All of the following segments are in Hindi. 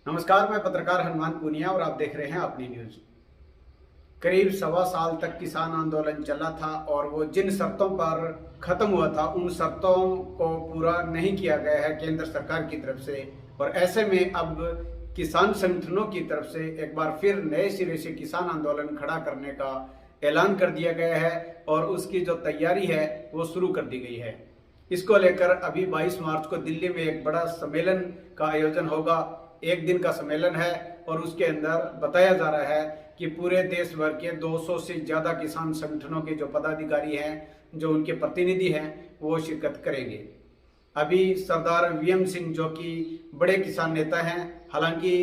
नमस्कार, मैं पत्रकार हनुमान पूनिया और आप देख रहे हैं अपनी न्यूज। करीब 1.25 साल तक किसान आंदोलन चला था और वो जिन शर्तों पर खत्म हुआ था उन शर्तों को पूरा नहीं किया गया है केंद्र सरकार की तरफ से। और ऐसे में अब किसान संगठनों की तरफ से एक बार फिर नए सिरे से किसान आंदोलन खड़ा करने का ऐलान कर दिया गया है और उसकी जो तैयारी है वो शुरू कर दी गई है। इसको लेकर अभी 22 मार्च को दिल्ली में एक बड़ा सम्मेलन का आयोजन होगा। एक दिन का सम्मेलन है और उसके अंदर बताया जा रहा है कि पूरे देश भर के 200 से ज्यादा किसान संगठनों के जो पदाधिकारी हैं, जो उनके प्रतिनिधि हैं, वो शिरकत करेंगे। अभी सरदार वीएम सिंह जो कि बड़े किसान नेता हैं, हालांकि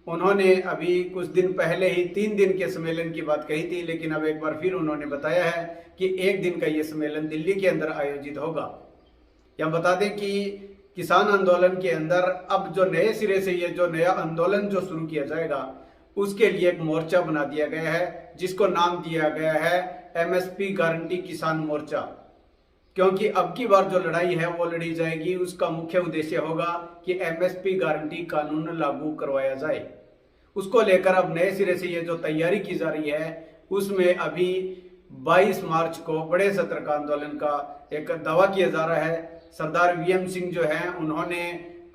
उन्होंने अभी कुछ दिन पहले ही 3 दिन के सम्मेलन की बात कही थी, लेकिन अब एक बार फिर उन्होंने बताया है कि एक दिन का ये सम्मेलन दिल्ली के अंदर आयोजित होगा। या बता दें कि किसान आंदोलन के अंदर अब जो नए सिरे से ये जो नया आंदोलन जो शुरू किया जाएगा उसके लिए एक मोर्चा बना दिया गया है, जिसको नाम दिया गया है एमएसपी गारंटी किसान मोर्चा। क्योंकि अब की बार जो लड़ाई है वो लड़ी जाएगी, उसका मुख्य उद्देश्य होगा कि एमएसपी गारंटी कानून लागू करवाया जाए। उसको लेकर अब नए सिरे से ये जो तैयारी की जा रही है उसमें अभी 22 मार्च को बड़े सत्र का आंदोलन का एक दावा किया जा रहा है। सरदार वीएम सिंह जो हैं उन्होंने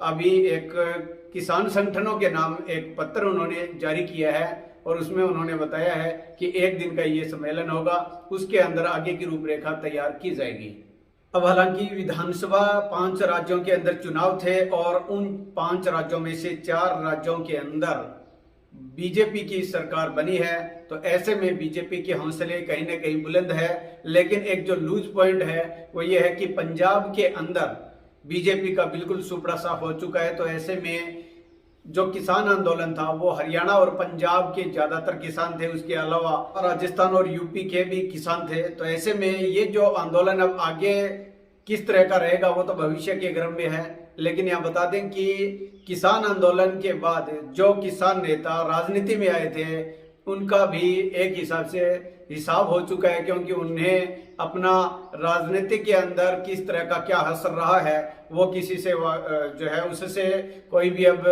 अभी एक किसान संगठनों के नाम एक पत्र उन्होंने जारी किया है और उसमें उन्होंने बताया है कि एक दिन का ये सम्मेलन होगा, उसके अंदर आगे की रूपरेखा तैयार की जाएगी। अब हालांकि विधानसभा 5 राज्यों के अंदर चुनाव थे और उन 5 राज्यों में से 4 राज्यों के अंदर बीजेपी की सरकार बनी है। तो ऐसे में बीजेपी के हौसले कहीं ना कहीं बुलंद है, लेकिन एक जो लूज पॉइंट है वो ये है कि पंजाब के अंदर बीजेपी का बिल्कुल सुपड़ा साफ हो चुका है। तो ऐसे में जो किसान आंदोलन था वो हरियाणा और पंजाब के ज्यादातर किसान थे, उसके अलावा राजस्थान और यूपी के भी किसान थे। तो ऐसे में ये जो आंदोलन अब आगे किस तरह का रहेगा वो तो भविष्य के गर्भ में है। लेकिन यहाँ बता दें कि किसान आंदोलन के बाद जो किसान नेता राजनीति में आए थे उनका भी एक हिसाब से हिसाब हो चुका है, क्योंकि उन्हें अपना राजनीति के अंदर किस तरह का क्या असर रहा है वो किसी से जो है उससे कोई भी अब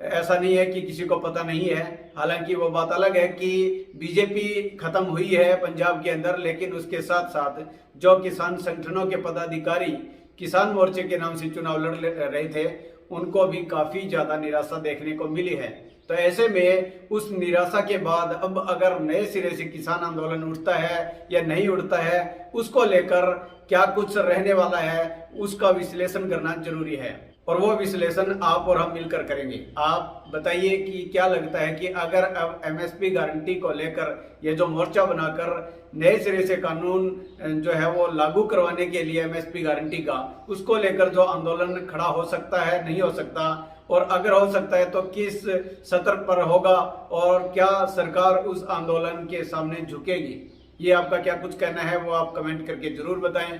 ऐसा नहीं है कि किसी को पता नहीं है। हालांकि वो बात अलग है कि बीजेपी खत्म हुई है पंजाब के अंदर, लेकिन उसके साथ साथ जो किसान संगठनों के पदाधिकारी किसान मोर्चे के नाम से चुनाव लड़ रहे थे उनको भी काफी ज्यादा निराशा देखने को मिली है। तो ऐसे में उस निराशा के बाद अब अगर नए सिरे से किसान आंदोलन उठता है या नहीं उठता है, उसको लेकर क्या कुछ रहने वाला है उसका विश्लेषण करना जरूरी है और वो विश्लेषण आप और हम मिलकर करेंगे। आप बताइए कि क्या लगता है कि अगर अब एमएसपी गारंटी को लेकर ये जो मोर्चा बनाकर नए सिरे से कानून जो है वो लागू करवाने के लिए एमएसपी गारंटी का, उसको लेकर जो आंदोलन खड़ा हो सकता है, नहीं हो सकता, और अगर हो सकता है तो किस सत्र पर होगा और क्या सरकार उस आंदोलन के सामने झुकेगी, ये आपका क्या कुछ कहना है वो आप कमेंट करके जरूर बताएं।